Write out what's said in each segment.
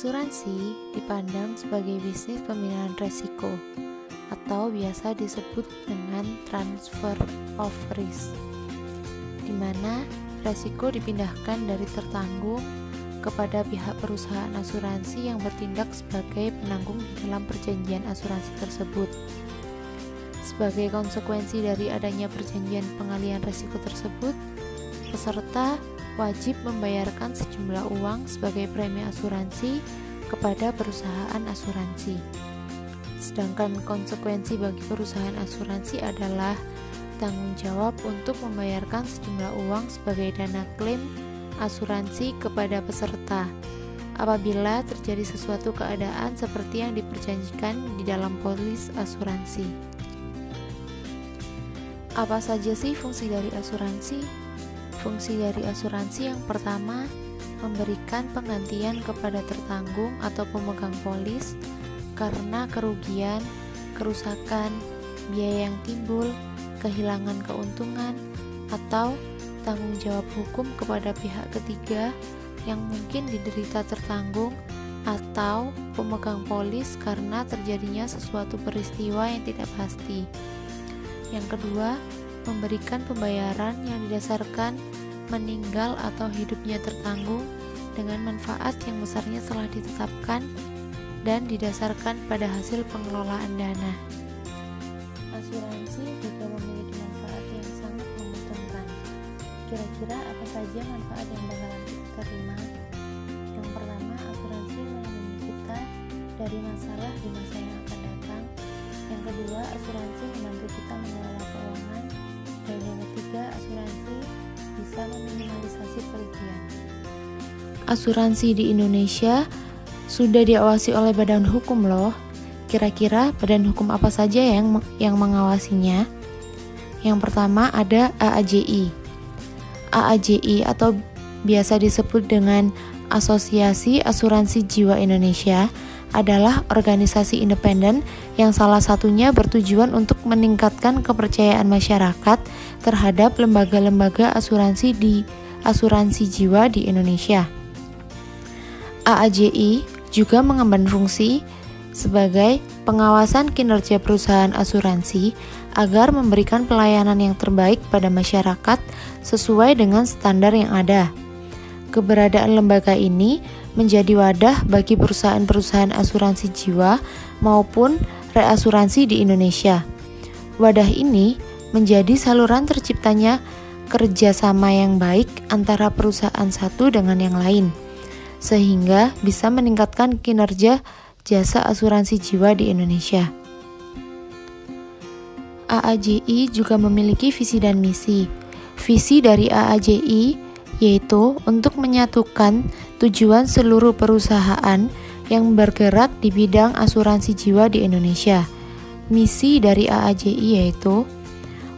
Asuransi dipandang sebagai bisnis pemilihan resiko atau biasa disebut dengan transfer of risk, di mana resiko dipindahkan dari tertanggung kepada pihak perusahaan asuransi yang bertindak sebagai penanggung di dalam perjanjian asuransi tersebut. Sebagai konsekuensi dari adanya perjanjian pengalihan resiko tersebut, peserta wajib membayarkan sejumlah uang sebagai premi asuransi kepada perusahaan asuransi. Sedangkan konsekuensi bagi perusahaan asuransi adalah tanggung jawab untuk membayarkan sejumlah uang sebagai dana klaim asuransi kepada peserta apabila terjadi sesuatu keadaan seperti yang diperjanjikan di dalam polis asuransi. Apa saja sih fungsi dari asuransi? Fungsi dari asuransi yang pertama, memberikan penggantian kepada tertanggung atau pemegang polis karena kerugian, kerusakan, biaya yang timbul, kehilangan keuntungan, atau tanggung jawab hukum kepada pihak ketiga yang mungkin diderita tertanggung atau pemegang polis karena terjadinya sesuatu peristiwa yang tidak pasti. Yang kedua, memberikan pembayaran yang didasarkan meninggal atau hidupnya tertanggung dengan manfaat yang besarnya telah ditetapkan dan didasarkan pada hasil pengelolaan dana. Asuransi juga memiliki manfaat yang sangat menguntungkan. Kira-kira apa saja manfaat yang bakalan kita terima? Yang pertama, asuransi melindungi kita dari masalah di masa yang akan datang. Yang kedua, asuransi membantu kita mengelola keuangan. Dan yang ketiga, asuransi bisa meminimalisasi kerugian. Asuransi di Indonesia sudah diawasi oleh badan hukum loh. Kira-kira badan hukum apa saja yang mengawasinya? Yang pertama ada AAJI. AAJI atau biasa disebut dengan Asosiasi Asuransi Jiwa Indonesia adalah organisasi independen yang salah satunya bertujuan untuk meningkatkan kepercayaan masyarakat terhadap lembaga-lembaga asuransi jiwa di Indonesia. AAJI juga mengemban fungsi sebagai pengawasan kinerja perusahaan asuransi agar memberikan pelayanan yang terbaik pada masyarakat sesuai dengan standar yang ada. Keberadaan lembaga ini menjadi wadah bagi perusahaan-perusahaan asuransi jiwa maupun reasuransi di Indonesia. Wadah ini menjadi saluran terciptanya kerjasama yang baik antara perusahaan satu dengan yang lain, sehingga bisa meningkatkan kinerja jasa asuransi jiwa di Indonesia. AAJI juga memiliki visi dan misi. Visi dari AAJI yaitu untuk menyatukan tujuan seluruh perusahaan yang bergerak di bidang asuransi jiwa di Indonesia. Misi dari AAJI yaitu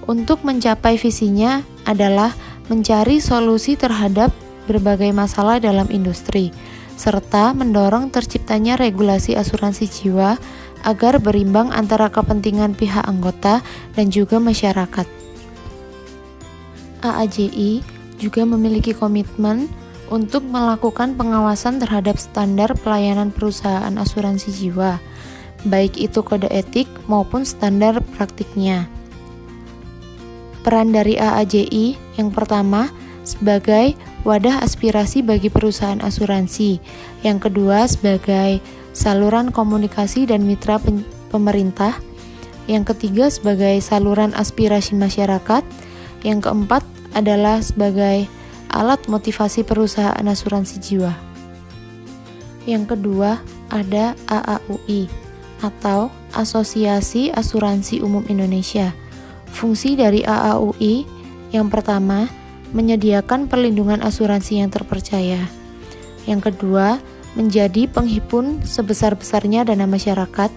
untuk mencapai visinya adalah mencari solusi terhadap berbagai masalah dalam industri, serta mendorong terciptanya regulasi asuransi jiwa agar berimbang antara kepentingan pihak anggota dan juga masyarakat. AAJI juga memiliki komitmen untuk melakukan pengawasan terhadap standar pelayanan perusahaan asuransi jiwa, baik itu kode etik maupun standar praktiknya. Peran dari AAJI yang pertama sebagai wadah aspirasi bagi perusahaan asuransi, yang kedua sebagai saluran komunikasi dan mitra pemerintah, yang ketiga sebagai saluran aspirasi masyarakat, yang keempat adalah sebagai alat motivasi perusahaan asuransi jiwa. Yang kedua ada AAUI atau Asosiasi Asuransi Umum Indonesia. Fungsi dari AAUI yang pertama menyediakan perlindungan asuransi yang terpercaya. Yang kedua, menjadi penghimpun sebesar-besarnya dana masyarakat.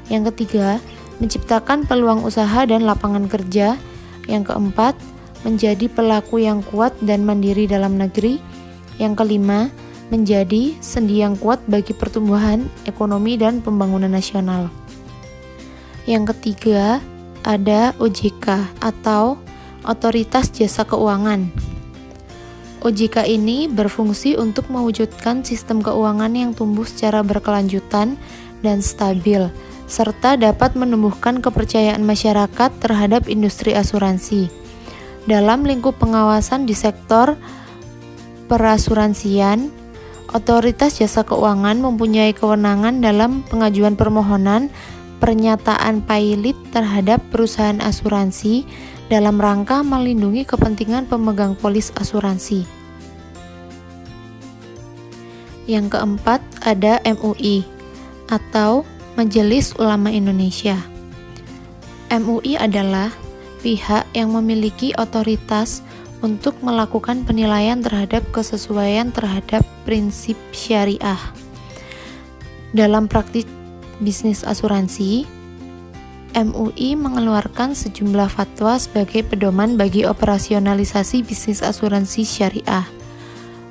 Yang ketiga, menciptakan peluang usaha dan lapangan kerja. Yang keempat, menjadi pelaku yang kuat dan mandiri dalam negeri. Yang kelima, menjadi sendi yang kuat bagi pertumbuhan ekonomi dan pembangunan nasional. Yang ketiga, ada OJK atau Otoritas Jasa Keuangan. OJK ini berfungsi untuk mewujudkan sistem keuangan yang tumbuh secara berkelanjutan dan stabil, serta dapat menumbuhkan kepercayaan masyarakat terhadap industri asuransi. Dalam lingkup pengawasan di sektor perasuransian, Otoritas Jasa Keuangan mempunyai kewenangan dalam pengajuan permohonan pernyataan pailit terhadap perusahaan asuransi dalam rangka melindungi kepentingan pemegang polis asuransi. Yang keempat ada MUI atau Majelis Ulama Indonesia. MUI adalah pihak yang memiliki otoritas untuk melakukan penilaian terhadap kesesuaian terhadap prinsip syariah. Dalam praktik bisnis asuransi, MUI mengeluarkan sejumlah fatwa sebagai pedoman bagi operasionalisasi bisnis asuransi syariah.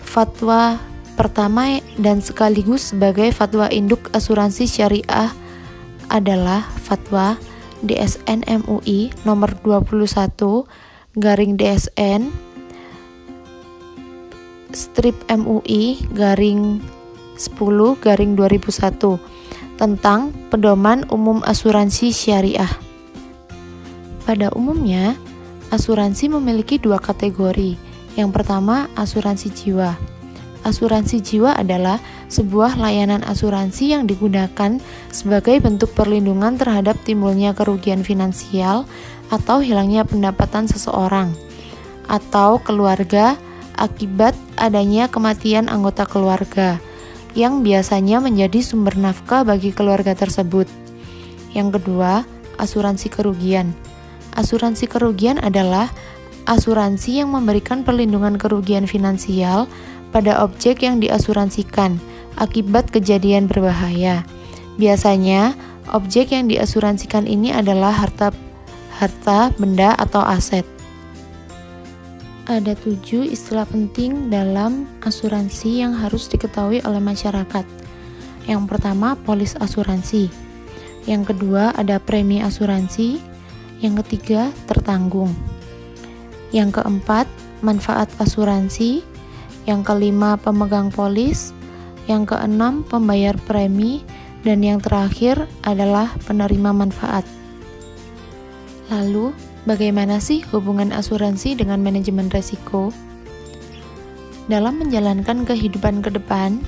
Fatwa pertama dan sekaligus sebagai fatwa induk asuransi syariah adalah fatwa DSN MUI nomor 21/DSN strip MUI garing 10/2001 tentang pedoman umum asuransi syariah. Pada umumnya, asuransi memiliki dua kategori. Yang pertama, asuransi jiwa. Asuransi jiwa adalah sebuah layanan asuransi yang digunakan sebagai bentuk perlindungan terhadap timbulnya kerugian finansial atau hilangnya pendapatan seseorang atau keluarga akibat adanya kematian anggota keluarga yang biasanya menjadi sumber nafkah bagi keluarga tersebut. Yang kedua, asuransi kerugian. Asuransi kerugian adalah asuransi yang memberikan perlindungan kerugian finansial pada objek yang diasuransikan akibat kejadian berbahaya. Biasanya, objek yang diasuransikan ini adalah harta, benda, atau aset. Ada 7 istilah penting dalam asuransi yang harus diketahui oleh masyarakat. Yang pertama, polis asuransi. Yang kedua, ada premi asuransi. Yang ketiga, tertanggung. Yang keempat, manfaat asuransi. Yang kelima, pemegang polis. Yang keenam, pembayar premi. Dan yang terakhir adalah penerima manfaat. Lalu, bagaimana sih hubungan asuransi dengan manajemen resiko? Dalam menjalankan kehidupan ke depan,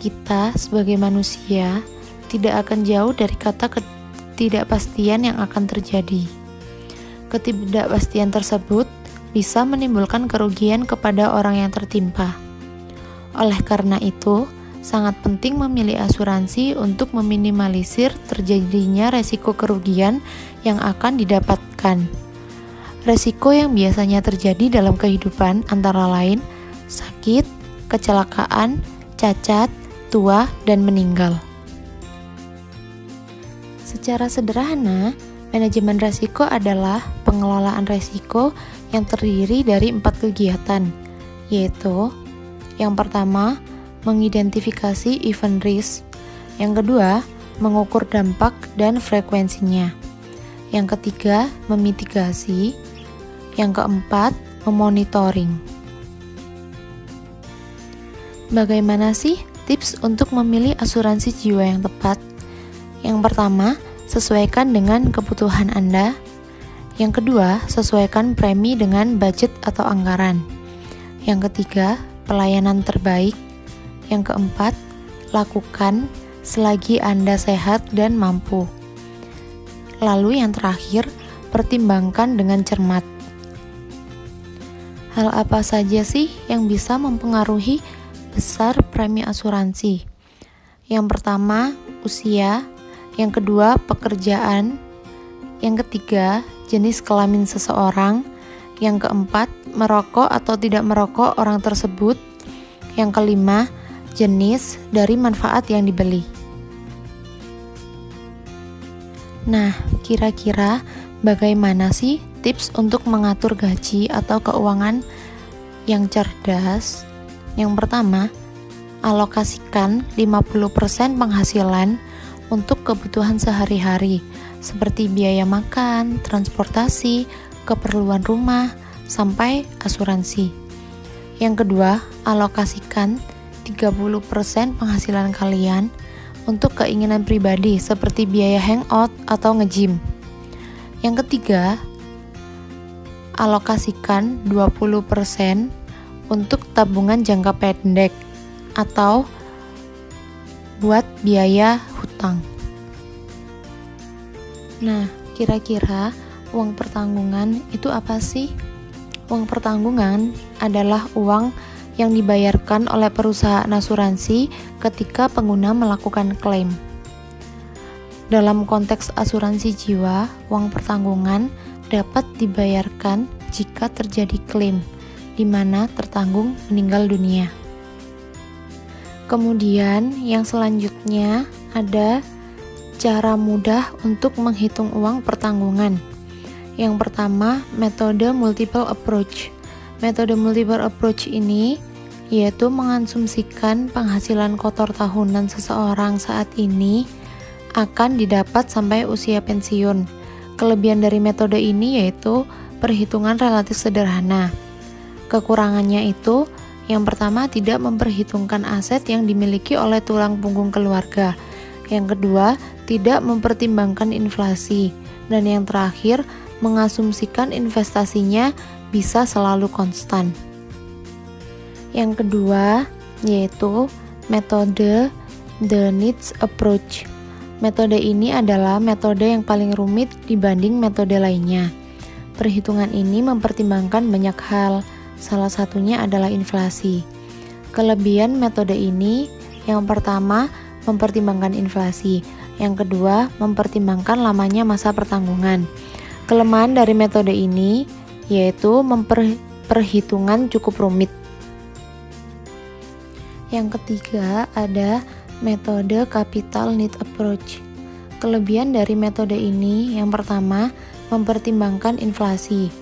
kita sebagai manusia tidak akan jauh dari kata ketidakpastian yang akan terjadi. Ketidakpastian tersebut bisa menimbulkan kerugian kepada orang yang tertimpa. Oleh karena itu, sangat penting memilih asuransi untuk meminimalisir terjadinya resiko kerugian yang akan didapatkan. Resiko yang biasanya terjadi dalam kehidupan antara lain sakit, kecelakaan, cacat, tua, dan meninggal. Secara sederhana, manajemen resiko adalah pengelolaan resiko yang terdiri dari 4 kegiatan, yaitu yang pertama, mengidentifikasi event risk. Yang kedua, mengukur dampak dan frekuensinya. Yang ketiga, memitigasi. Yang keempat, memonitoring. Bagaimana sih tips untuk memilih asuransi jiwa yang tepat? Yang pertama, sesuaikan dengan kebutuhan Anda. Yang kedua, sesuaikan premi dengan budget atau anggaran. Yang ketiga, pelayanan terbaik. Yang keempat, lakukan selagi Anda sehat dan mampu. Lalu yang terakhir, pertimbangkan dengan cermat. Hal apa saja sih yang bisa mempengaruhi besar premi asuransi? Yang pertama, usia. Yang kedua, pekerjaan. Yang ketiga, jenis kelamin seseorang. Yang keempat, merokok atau tidak merokok orang tersebut. Yang kelima, jenis dari manfaat yang dibeli. Nah, kira-kira bagaimana sih tips untuk mengatur gaji atau keuangan yang cerdas? Yang pertama, alokasikan 50% penghasilan untuk kebutuhan sehari-hari seperti biaya makan, transportasi, keperluan rumah, sampai asuransi. Yang kedua, alokasikan 30% penghasilan kalian untuk keinginan pribadi seperti biaya hangout atau nge-gym. Yang ketiga, alokasikan 20% untuk tabungan jangka pendek atau buat biaya hutang. Nah, kira-kira uang pertanggungan itu apa sih? Uang pertanggungan adalah uang yang dibayarkan oleh perusahaan asuransi ketika pengguna melakukan klaim. Dalam konteks asuransi jiwa, uang pertanggungan dapat dibayarkan jika terjadi klaim, di mana tertanggung meninggal dunia. Kemudian, yang selanjutnya ada cara mudah untuk menghitung uang pertanggungan. Yang pertama, metode multiple approach. Metode multiple approach ini yaitu mengasumsikan penghasilan kotor tahunan seseorang saat ini akan didapat sampai usia pensiun. Kelebihan dari metode ini yaitu perhitungan relatif sederhana. Kekurangannya itu, yang pertama, tidak memperhitungkan aset yang dimiliki oleh tulang punggung keluarga. Yang kedua, tidak mempertimbangkan inflasi. Dan yang terakhir, mengasumsikan investasinya bisa selalu konstan. Yang kedua yaitu metode the needs approach. Metode ini adalah metode yang paling rumit dibanding metode lainnya. Perhitungan ini mempertimbangkan banyak hal, salah satunya adalah inflasi. Kelebihan metode ini, yang pertama, mempertimbangkan inflasi. Yang kedua, mempertimbangkan lamanya masa pertanggungan. Kelemahan dari metode ini yaitu perhitungan cukup rumit. Yang ketiga ada metode capital need approach. Kelebihan dari metode ini, yang pertama, mempertimbangkan inflasi.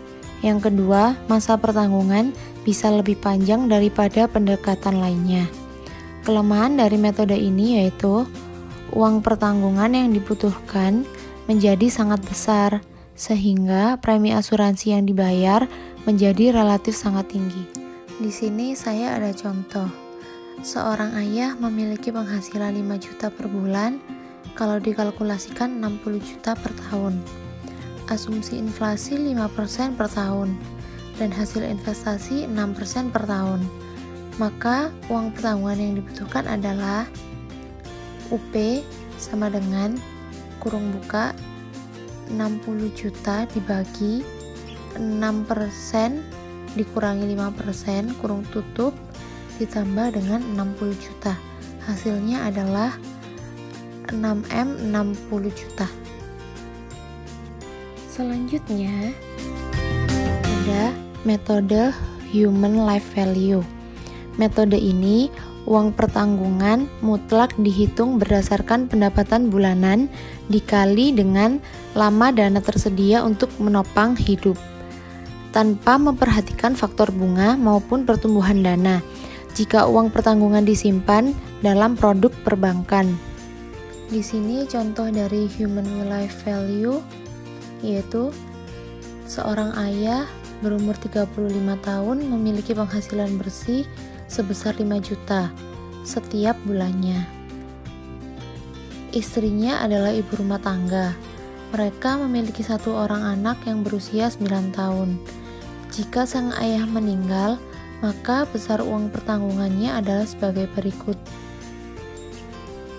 Yang kedua, masa pertanggungan bisa lebih panjang daripada pendekatan lainnya. Kelemahan dari metode ini yaitu uang pertanggungan yang dibutuhkan menjadi sangat besar, sehingga premi asuransi yang dibayar menjadi relatif sangat tinggi. Di sini saya ada contoh. Seorang ayah memiliki penghasilan 5 juta per bulan, kalau dikalkulasikan 60 juta per tahun. Asumsi inflasi 5% per tahun, dan hasil investasi 6% per tahun. Maka uang pertanggungan yang dibutuhkan adalah UP sama dengan kurung buka 60 juta dibagi 6% dikurangi 5% kurung tutup ditambah dengan 60 juta. Hasilnya adalah 6M 60 juta. Selanjutnya ada metode human life value. Metode ini uang pertanggungan mutlak dihitung berdasarkan pendapatan bulanan dikali dengan lama dana tersedia untuk menopang hidup, tanpa memperhatikan faktor bunga maupun pertumbuhan dana jika uang pertanggungan disimpan dalam produk perbankan. Di sini contoh dari human life value yaitu seorang ayah berumur 35 tahun memiliki penghasilan bersih sebesar 5 juta setiap bulannya. Istrinya adalah ibu rumah tangga. Mereka memiliki 1 orang anak yang berusia 9 tahun. Jika sang ayah meninggal, maka besar uang pertanggungannya adalah sebagai berikut.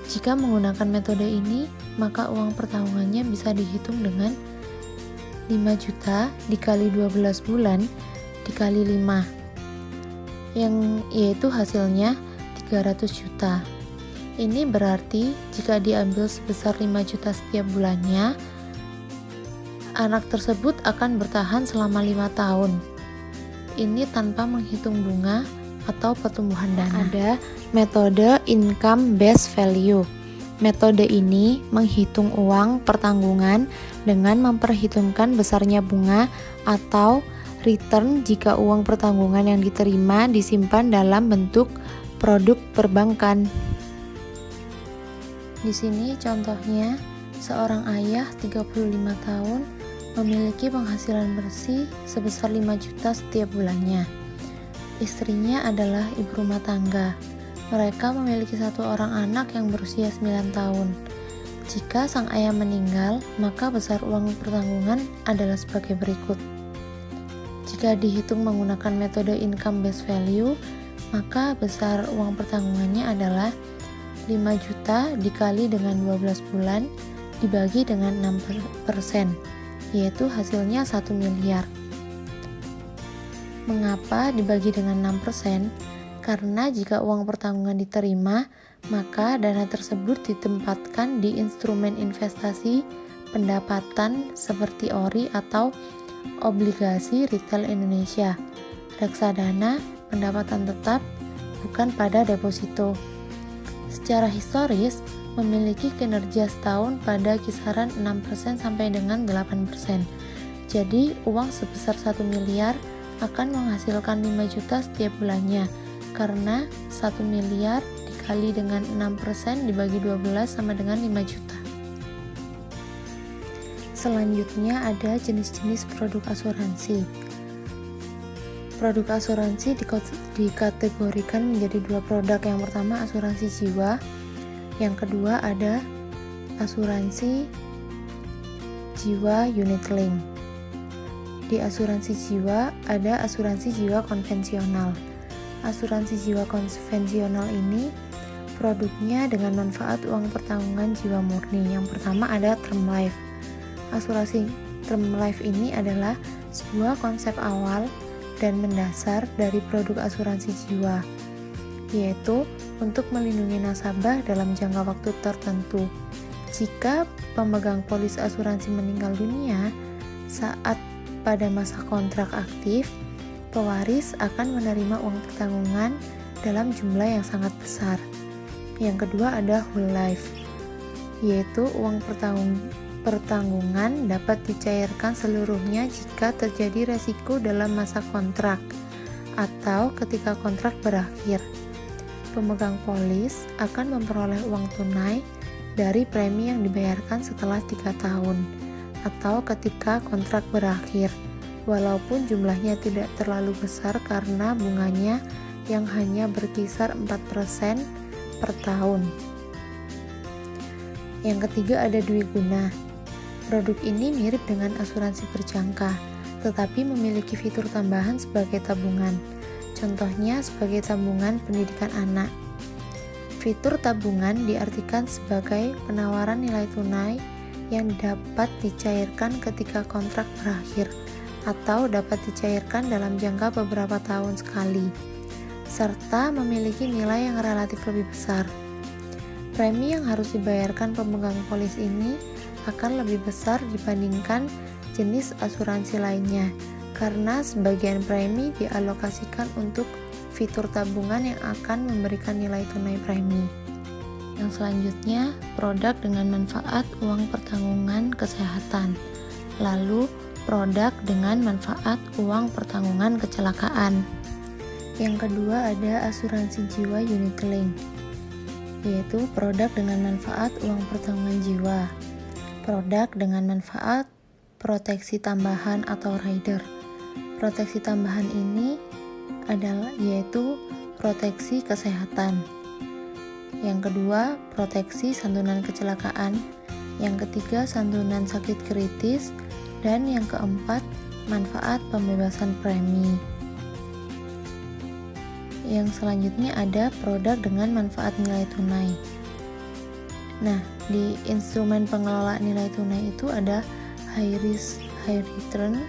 Jika menggunakan metode ini, maka uang pertanggungannya bisa dihitung dengan 5 juta dikali 12 bulan dikali 5, yang yaitu hasilnya 300 juta. Ini berarti jika diambil sebesar 5 juta setiap bulannya, anak tersebut akan bertahan selama 5 tahun. Ini tanpa menghitung bunga atau pertumbuhan dana. Ada metode income based value. Metode ini menghitung uang pertanggungan dengan memperhitungkan besarnya bunga atau return jika uang pertanggungan yang diterima disimpan dalam bentuk produk perbankan. Di sini contohnya, seorang ayah 35 tahun memiliki penghasilan bersih sebesar 5 juta setiap bulannya. Istrinya adalah ibu rumah tangga. Mereka memiliki 1 orang anak yang berusia 9 tahun. Jika sang ayah meninggal, maka besar uang pertanggungan adalah sebagai berikut. Jika dihitung menggunakan metode income based value, maka besar uang pertanggungannya adalah 5 juta dikali dengan 12 bulan dibagi dengan 6%, yaitu hasilnya 1 miliar. Mengapa dibagi dengan 6%? Karena jika uang pertanggungan diterima, maka dana tersebut ditempatkan di instrumen investasi pendapatan seperti ORI atau obligasi retail Indonesia, reksadana, pendapatan tetap, bukan pada deposito. Secara historis, memiliki kinerja setahun pada kisaran 6% sampai dengan 8%. Jadi, uang sebesar 1 miliar akan menghasilkan 5 juta setiap bulannya, karena 1 miliar dikali dengan 6% dibagi 12 sama dengan 5 juta. Selanjutnya ada jenis-jenis produk asuransi. Produk asuransi dikategorikan menjadi 2 produk. Yang pertama asuransi jiwa, yang kedua ada asuransi jiwa unit link. Di asuransi jiwa ada asuransi jiwa konvensional. Asuransi jiwa konvensional ini produknya dengan manfaat uang pertanggungan jiwa murni. Yang pertama ada term life. Asuransi term life ini adalah sebuah konsep awal dan mendasar dari produk asuransi jiwa, yaitu untuk melindungi nasabah dalam jangka waktu tertentu. Jika pemegang polis asuransi meninggal dunia saat pada masa kontrak aktif, pewaris akan menerima uang pertanggungan dalam jumlah yang sangat besar. Yang kedua ada whole life, yaitu uang pertanggungan dapat dicairkan seluruhnya jika terjadi resiko dalam masa kontrak atau ketika kontrak berakhir. Pemegang polis akan memperoleh uang tunai dari premi yang dibayarkan setelah 3 tahun atau ketika kontrak berakhir, walaupun jumlahnya tidak terlalu besar karena bunganya yang hanya berkisar 4% per tahun. Yang ketiga ada dwiguna. Produk ini mirip dengan asuransi berjangka, tetapi memiliki fitur tambahan sebagai tabungan. Contohnya sebagai tabungan pendidikan anak. Fitur tabungan diartikan sebagai penawaran nilai tunai yang dapat dicairkan ketika kontrak berakhir atau dapat dicairkan dalam jangka beberapa tahun sekali, serta memiliki nilai yang relatif lebih besar. Premi yang harus dibayarkan pemegang polis ini akan lebih besar dibandingkan jenis asuransi lainnya, karena sebagian premi dialokasikan untuk fitur tabungan yang akan memberikan nilai tunai premi. Yang selanjutnya, produk dengan manfaat uang pertanggungan kesehatan. Lalu, produk dengan manfaat uang pertanggungan kecelakaan. Yang kedua ada asuransi jiwa unit link, yaitu produk dengan manfaat uang pertanggungan jiwa. Produk dengan manfaat proteksi tambahan atau rider. Proteksi tambahan ini adalah yaitu proteksi kesehatan. Yang kedua, proteksi santunan kecelakaan. Yang ketiga, santunan sakit kritis. Dan yang keempat, manfaat pembebasan premi. Yang selanjutnya ada produk dengan manfaat nilai tunai. Nah, di instrumen pengelola nilai tunai itu ada high risk, high return,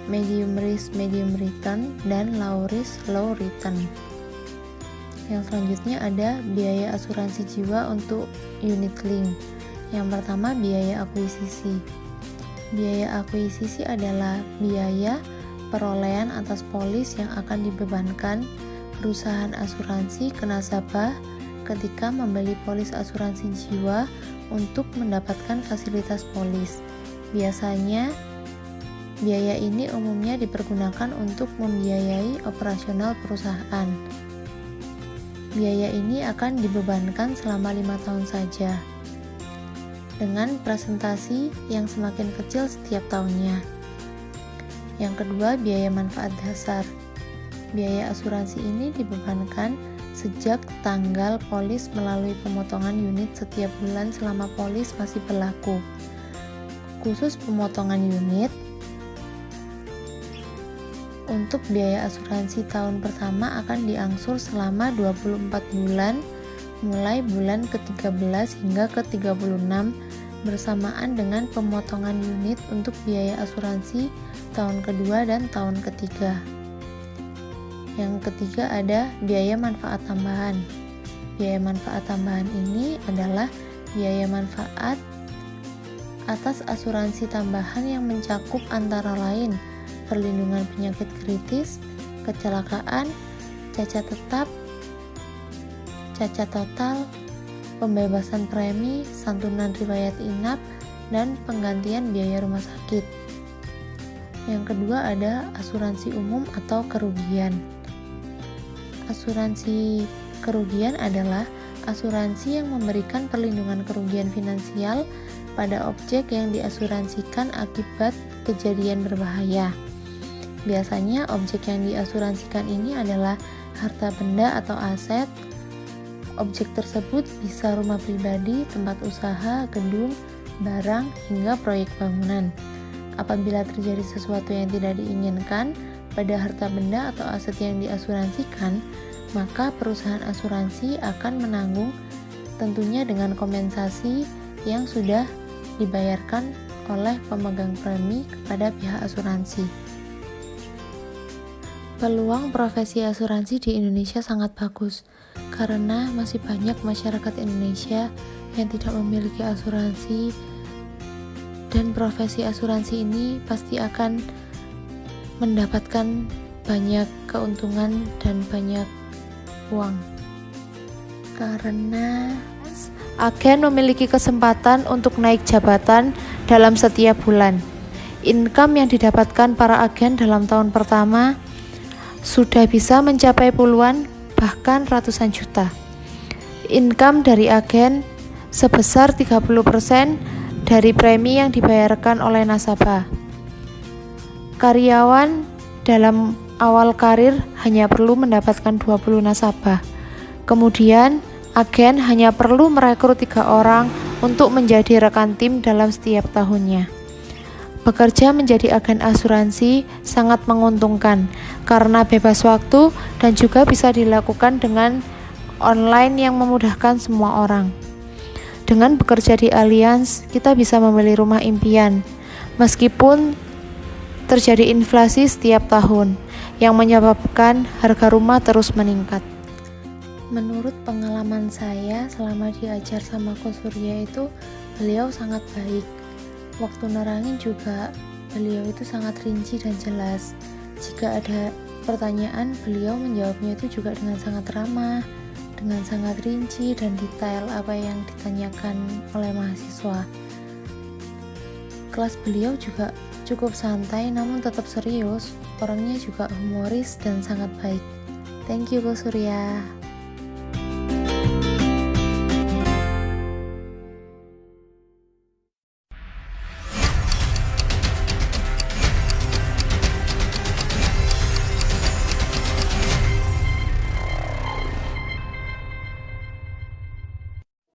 medium risk, medium return, dan low risk, low return. Yang selanjutnya ada biaya asuransi jiwa untuk unit link. Yang pertama, biaya akuisisi. Biaya akuisisi adalah biaya perolehan atas polis yang akan dibebankan perusahaan asuransi ke nasabah ketika membeli polis asuransi jiwa untuk mendapatkan fasilitas polis. Biasanya, biaya ini umumnya dipergunakan untuk membiayai operasional perusahaan. Biaya ini akan dibebankan selama 5 tahun saja, dengan presentasi yang semakin kecil setiap tahunnya. Yang kedua, biaya manfaat dasar. Biaya asuransi ini dibebankan sejak tanggal polis melalui pemotongan unit setiap bulan selama polis masih berlaku. Khusus pemotongan unit, untuk biaya asuransi tahun pertama akan diangsur selama 24 bulan mulai bulan ke-13 hingga ke-36 bersamaan dengan pemotongan unit untuk biaya asuransi tahun kedua dan tahun ketiga. Yang ketiga ada biaya manfaat tambahan. Biaya manfaat tambahan ini adalah biaya manfaat atas asuransi tambahan yang mencakup antara lain perlindungan penyakit kritis, kecelakaan, cacat tetap, cacat total, pembebasan premi, santunan riwayat inap, dan penggantian biaya rumah sakit. Yang kedua ada asuransi umum atau kerugian. Asuransi kerugian adalah asuransi yang memberikan perlindungan kerugian finansial pada objek yang diasuransikan akibat kejadian berbahaya. Biasanya objek yang diasuransikan ini adalah harta benda atau aset. Objek tersebut bisa rumah pribadi, tempat usaha, gedung, barang, hingga proyek bangunan. Apabila terjadi sesuatu yang tidak diinginkan pada harta benda atau aset yang diasuransikan, maka perusahaan asuransi akan menanggung, tentunya dengan kompensasi yang sudah dibayarkan oleh pemegang premi kepada pihak asuransi. Peluang profesi asuransi di Indonesia sangat bagus karena masih banyak masyarakat Indonesia yang tidak memiliki asuransi, dan profesi asuransi ini pasti akan mendapatkan banyak keuntungan dan banyak uang. Karena agen memiliki kesempatan untuk naik jabatan dalam setiap bulan. Income yang didapatkan para agen dalam tahun pertama sudah bisa mencapai puluhan bahkan ratusan juta. Income dari agen sebesar 30% dari premi yang dibayarkan oleh nasabah. Karyawan dalam awal karir hanya perlu mendapatkan 20 nasabah. Kemudian, agen hanya perlu merekrut 3 orang untuk menjadi rekan tim dalam setiap tahunnya. Bekerja menjadi agen asuransi sangat menguntungkan karena bebas waktu dan juga bisa dilakukan dengan online yang memudahkan semua orang. Dengan bekerja di Allianz, kita bisa membeli rumah impian, meskipun terjadi inflasi setiap tahun yang menyebabkan harga rumah terus meningkat. Menurut pengalaman saya selama diajar sama Ko Surya itu, beliau sangat baik. Waktu nerangin juga beliau itu sangat rinci dan jelas. Jika ada pertanyaan, beliau menjawabnya itu juga dengan sangat ramah, dengan sangat rinci dan detail apa yang ditanyakan oleh mahasiswa. Kelas beliau juga cukup santai namun tetap serius. Orangnya juga humoris dan sangat baik. Thank you Ko Surya.